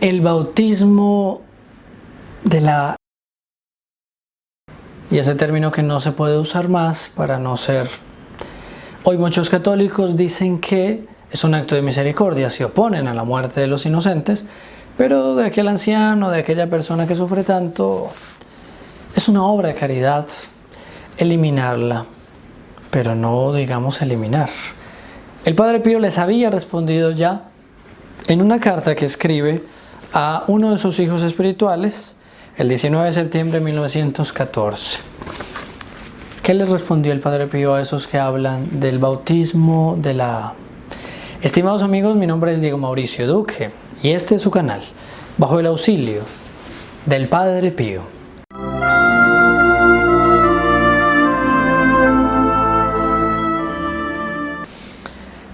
El bautismo de la... Y ese término que no se puede usar más para no ser... Hoy muchos católicos dicen que es un acto de misericordia, se oponen a la muerte de los inocentes, pero de aquel anciano, de aquella persona que sufre tanto, es una obra de caridad eliminarla, pero no digamos eliminar. El Padre Pío les había respondido ya en una carta que escribe a uno de sus hijos espirituales el 19 de septiembre de 1914. ¿Qué les respondió el Padre Pío a esos que hablan del bautismo de la... Estimados amigos, mi nombre es Diego Mauricio Duque y este es su canal, Bajo el Auxilio del Padre Pío.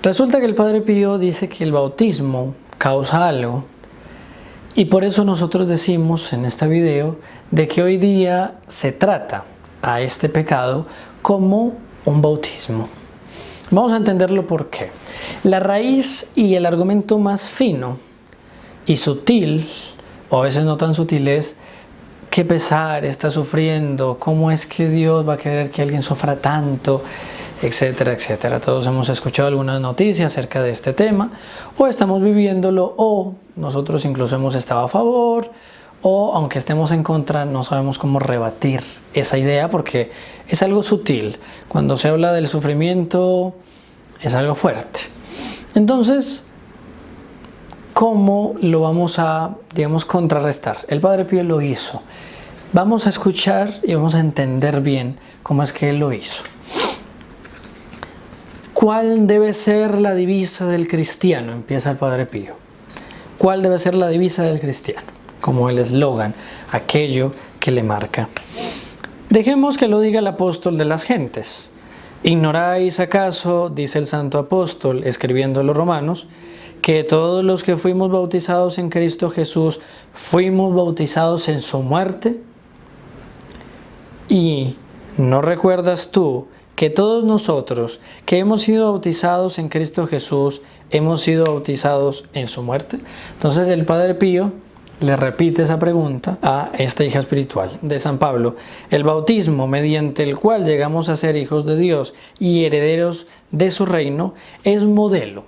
Resulta que el Padre Pío dice que el bautismo causa algo y por eso nosotros decimos en este video de que hoy día se trata a este pecado como un bautismo. Vamos a entenderlo por qué. La raíz y el argumento más fino y sutil, o a veces no tan sutil, es qué pesar está sufriendo, cómo es que Dios va a querer que alguien sufra tanto, etcétera, etcétera. Todos hemos escuchado algunas noticias acerca de este tema, o estamos viviéndolo, o nosotros incluso hemos estado a favor, o aunque estemos en contra, no sabemos cómo rebatir esa idea porque es algo sutil. Cuando se habla del sufrimiento, es algo fuerte. Entonces, ¿cómo lo vamos a, digamos, contrarrestar? El Padre Pío lo hizo. Vamos a escuchar y vamos a entender bien cómo es que él lo hizo. ¿Cuál debe ser la divisa del cristiano? Empieza el Padre Pío. ¿Cuál debe ser la divisa del cristiano? Como el eslogan, aquello que le marca. Dejemos que lo diga el apóstol de las gentes. ¿Ignoráis acaso, dice el santo apóstol, escribiendo a los romanos, que todos los que fuimos bautizados en Cristo Jesús, fuimos bautizados en su muerte? ¿Y no recuerdas tú que todos nosotros que hemos sido bautizados en Cristo Jesús, hemos sido bautizados en su muerte? Entonces el Padre Pío le repite esa pregunta a esta hija espiritual de San Pablo. El bautismo mediante el cual llegamos a ser hijos de Dios y herederos de su reino es modelo,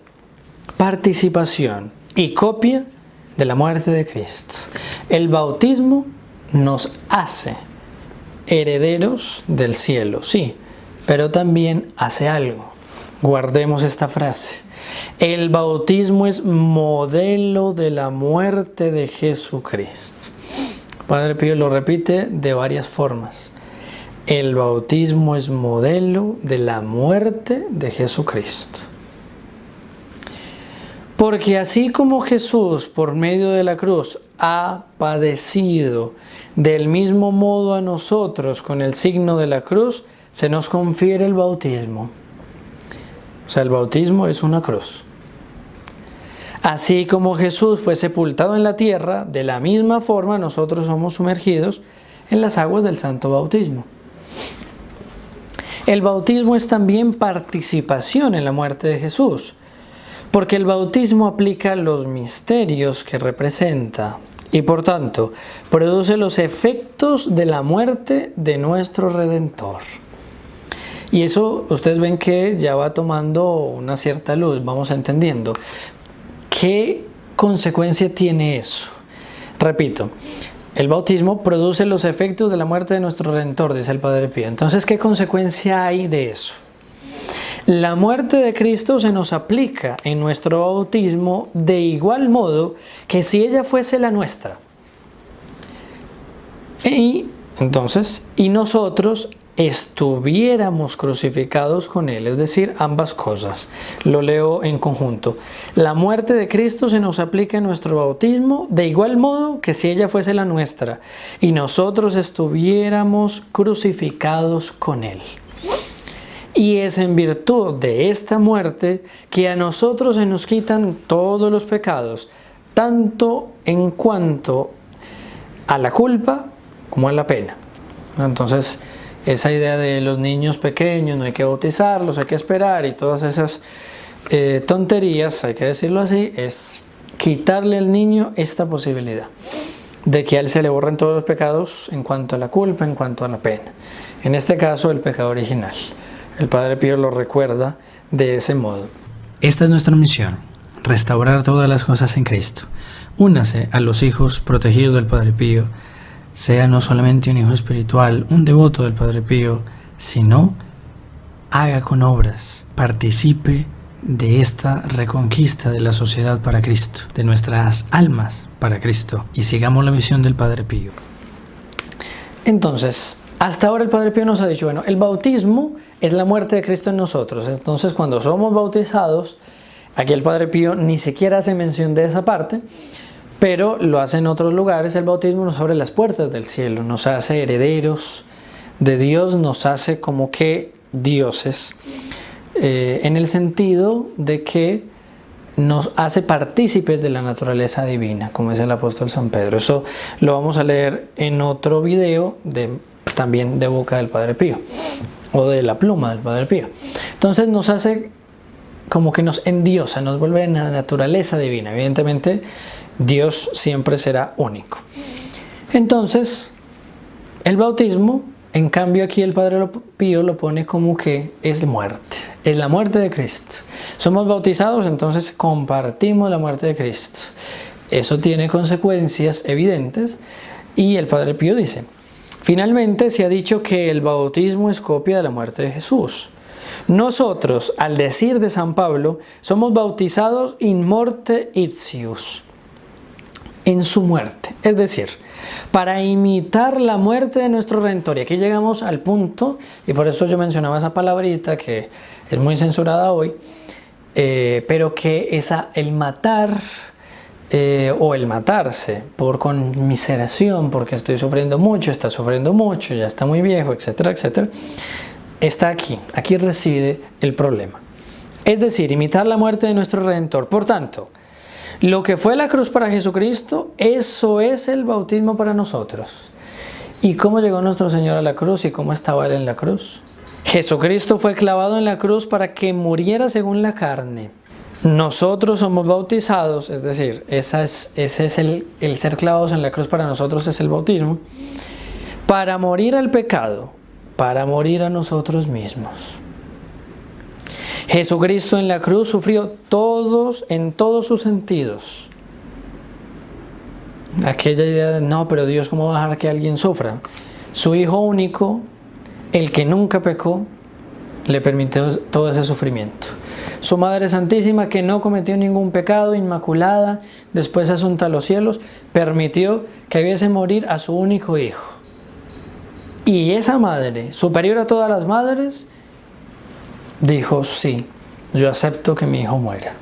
participación y copia de la muerte de Cristo. El bautismo nos hace herederos del cielo, sí, pero también hace algo. Guardemos esta frase. El bautismo es modelo de la muerte de Jesucristo. Padre Pío lo repite de varias formas. El bautismo es modelo de la muerte de Jesucristo. Porque así como Jesús por medio de la cruz ha padecido, del mismo modo a nosotros con el signo de la cruz se nos confiere el bautismo. O sea, el bautismo es una cruz. Así como Jesús fue sepultado en la tierra, de la misma forma nosotros somos sumergidos en las aguas del santo bautismo. El bautismo es también participación en la muerte de Jesús, porque el bautismo aplica los misterios que representa y por tanto produce los efectos de la muerte de nuestro Redentor. Y eso ustedes ven que ya va tomando una cierta luz, vamos entendiendo. ¿Qué consecuencia tiene eso? Repito, el bautismo produce los efectos de la muerte de nuestro Redentor, dice el Padre Pío. Entonces, ¿qué consecuencia hay de eso? La muerte de Cristo se nos aplica en nuestro bautismo de igual modo que si ella fuese la nuestra. Y nosotros estuviéramos crucificados con Él, es decir, ambas cosas. Lo leo en conjunto. La muerte de Cristo se nos aplica en nuestro bautismo de igual modo que si ella fuese la nuestra y nosotros estuviéramos crucificados con Él. Y es en virtud de esta muerte que a nosotros se nos quitan todos los pecados, tanto en cuanto a la culpa como a la pena. Entonces, esa idea de los niños pequeños, no hay que bautizarlos, hay que esperar y todas esas tonterías, hay que decirlo así, es quitarle al niño esta posibilidad de que a él se le borren todos los pecados en cuanto a la culpa, en cuanto a la pena. En este caso, el pecado original. El Padre Pío lo recuerda de ese modo. Esta es nuestra misión, restaurar todas las cosas en Cristo. Únase a los hijos protegidos del Padre Pío. Sea no solamente un hijo espiritual, un devoto del Padre Pío, sino haga con obras, participe de esta reconquista de la sociedad para Cristo, de nuestras almas para Cristo, y sigamos la visión del Padre Pío. Entonces, hasta ahora el Padre Pío nos ha dicho, bueno, el bautismo es la muerte de Cristo en nosotros. Entonces, cuando somos bautizados, aquí el Padre Pío ni siquiera hace mención de esa parte, pero lo hace en otros lugares. El bautismo nos abre las puertas del cielo, nos hace herederos de Dios, nos hace como que dioses, en el sentido de que nos hace partícipes de la naturaleza divina, como dice el apóstol San Pedro. Eso lo vamos a leer en otro video, también de boca del Padre Pío, o de la pluma del Padre Pío. Entonces nos hace como que nos endiosa, nos vuelve en la naturaleza divina. Evidentemente, Dios siempre será único. Entonces, el bautismo, en cambio, aquí el Padre Pío lo pone como que es muerte, es la muerte de Cristo. Somos bautizados, entonces compartimos la muerte de Cristo. Eso tiene consecuencias evidentes y el Padre Pío dice, finalmente se ha dicho que el bautismo es copia de la muerte de Jesús. Nosotros, al decir de San Pablo, somos bautizados in morte itius, en su muerte, es decir, para imitar la muerte de nuestro Redentor. Y aquí llegamos al punto, y por eso yo mencionaba esa palabrita que es muy censurada hoy, pero que el matar o el matarse por conmiseración, porque estoy sufriendo mucho, está sufriendo mucho, ya está muy viejo, etcétera, etcétera, está aquí reside el problema. Es decir, imitar la muerte de nuestro Redentor. Por tanto, lo que fue la cruz para Jesucristo, eso es el bautismo para nosotros. ¿Y cómo llegó nuestro Señor a la cruz y cómo estaba Él en la cruz? Jesucristo fue clavado en la cruz para que muriera según la carne. Nosotros somos bautizados, es decir, ese es el ser clavados en la cruz para nosotros es el bautismo, para morir al pecado, para morir a nosotros mismos. Jesucristo en la cruz sufrió en todos sus sentidos. Aquella idea de, no, pero Dios, ¿cómo va a dejar que alguien sufra? Su Hijo único, el que nunca pecó, le permitió todo ese sufrimiento. Su Madre Santísima, que no cometió ningún pecado, inmaculada, después asunta a los cielos, permitió que viese morir a su único Hijo. Y esa Madre, superior a todas las madres, dijo, sí, yo acepto que mi hijo muera.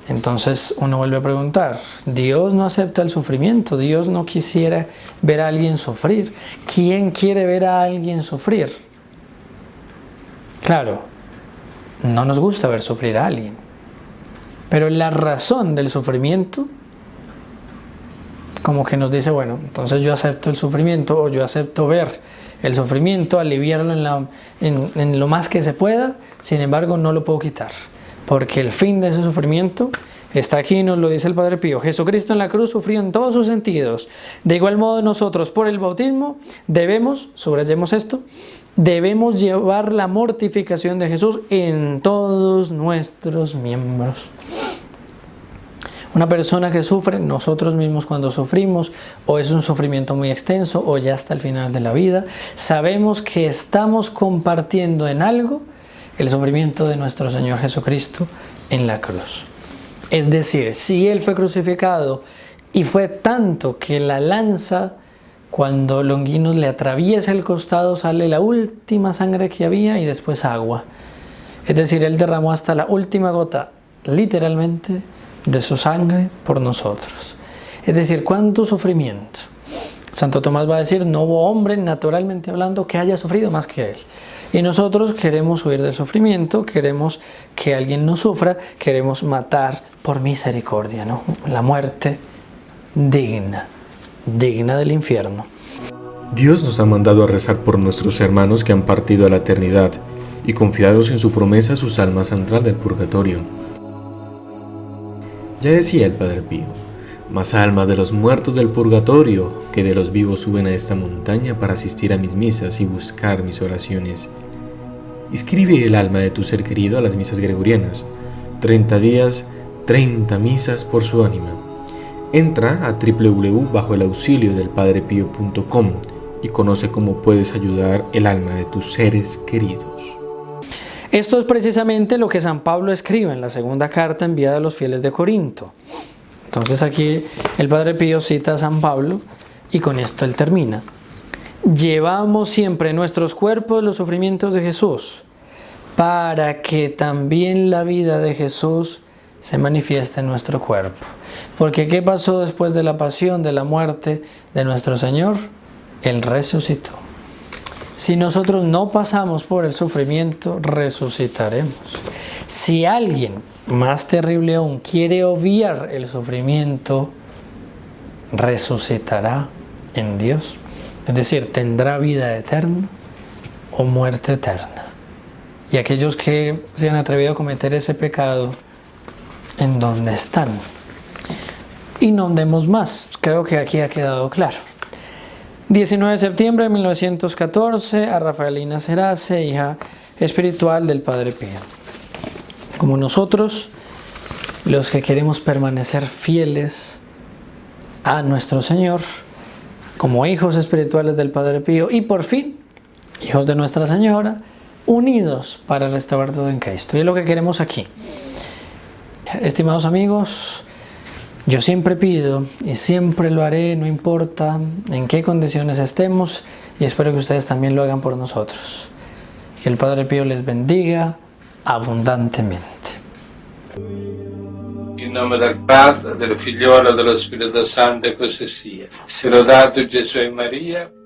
Entonces uno vuelve a preguntar, Dios no acepta el sufrimiento, Dios no quisiera ver a alguien sufrir. ¿Quién quiere ver a alguien sufrir? Claro, no nos gusta ver sufrir a alguien, pero la razón del sufrimiento como que nos dice, bueno, entonces yo acepto el sufrimiento, o yo acepto ver el sufrimiento, aliviarlo en lo más que se pueda, sin embargo no lo puedo quitar, porque el fin de ese sufrimiento está aquí, nos lo dice el Padre Pío. Jesucristo en la cruz sufrió en todos sus sentidos. De igual modo nosotros por el bautismo debemos, subrayemos esto, debemos llevar la mortificación de Jesús en todos nuestros miembros. Una persona que sufre, nosotros mismos cuando sufrimos, o es un sufrimiento muy extenso, o ya hasta el final de la vida, sabemos que estamos compartiendo en algo el sufrimiento de nuestro Señor Jesucristo en la cruz. Es decir, si Él fue crucificado y fue tanto que la lanza, cuando Longinos le atraviesa el costado, sale la última sangre que había y después agua. Es decir, Él derramó hasta la última gota, literalmente, de su sangre por nosotros. Es decir, cuánto sufrimiento. Santo Tomás va a decir, no hubo hombre, naturalmente hablando, que haya sufrido más que Él. Y nosotros queremos huir del sufrimiento, queremos que alguien nos sufra, queremos matar por misericordia, ¿no? La muerte digna del infierno. Dios nos ha mandado a rezar por nuestros hermanos que han partido a la eternidad y confiados en su promesa sus almas saldrán del purgatorio. Ya decía el Padre Pío, más almas de los muertos del purgatorio que de los vivos suben a esta montaña para asistir a mis misas y buscar mis oraciones. Inscribe el alma de tu ser querido a las misas gregorianas. 30 días, 30 misas por su ánima. Entra a www.bajoelauxiliodelpadrepio.com y conoce cómo puedes ayudar el alma de tus seres queridos. Esto es precisamente lo que San Pablo escribe en la segunda carta enviada a los fieles de Corinto. Entonces aquí el Padre Pío cita a San Pablo y con esto él termina. Llevamos siempre en nuestros cuerpos los sufrimientos de Jesús, para que también la vida de Jesús se manifieste en nuestro cuerpo. Porque ¿qué pasó después de la pasión, de la muerte de nuestro Señor? Él resucitó. Si nosotros no pasamos por el sufrimiento, resucitaremos. Si alguien, más terrible aún, quiere obviar el sufrimiento, resucitará en Dios. Es decir, tendrá vida eterna o muerte eterna. Y aquellos que se han atrevido a cometer ese pecado, ¿en dónde están? Y no andemos más. Creo que aquí ha quedado claro. 19 de septiembre de 1914, a Rafaelina Cerace, hija espiritual del Padre Pío. Como nosotros, los que queremos permanecer fieles a nuestro Señor, como hijos espirituales del Padre Pío y por fin, hijos de Nuestra Señora, unidos para restaurar todo en Cristo. Y es lo que queremos aquí. Estimados amigos, yo siempre pido y siempre lo haré, no importa en qué condiciones estemos, y espero que ustedes también lo hagan por nosotros. Que el Padre Pío les bendiga abundantemente. In nome del Padre, del Figliolo e dello Spirito Santo, e così sia. Sia lodato Gesù e Maria.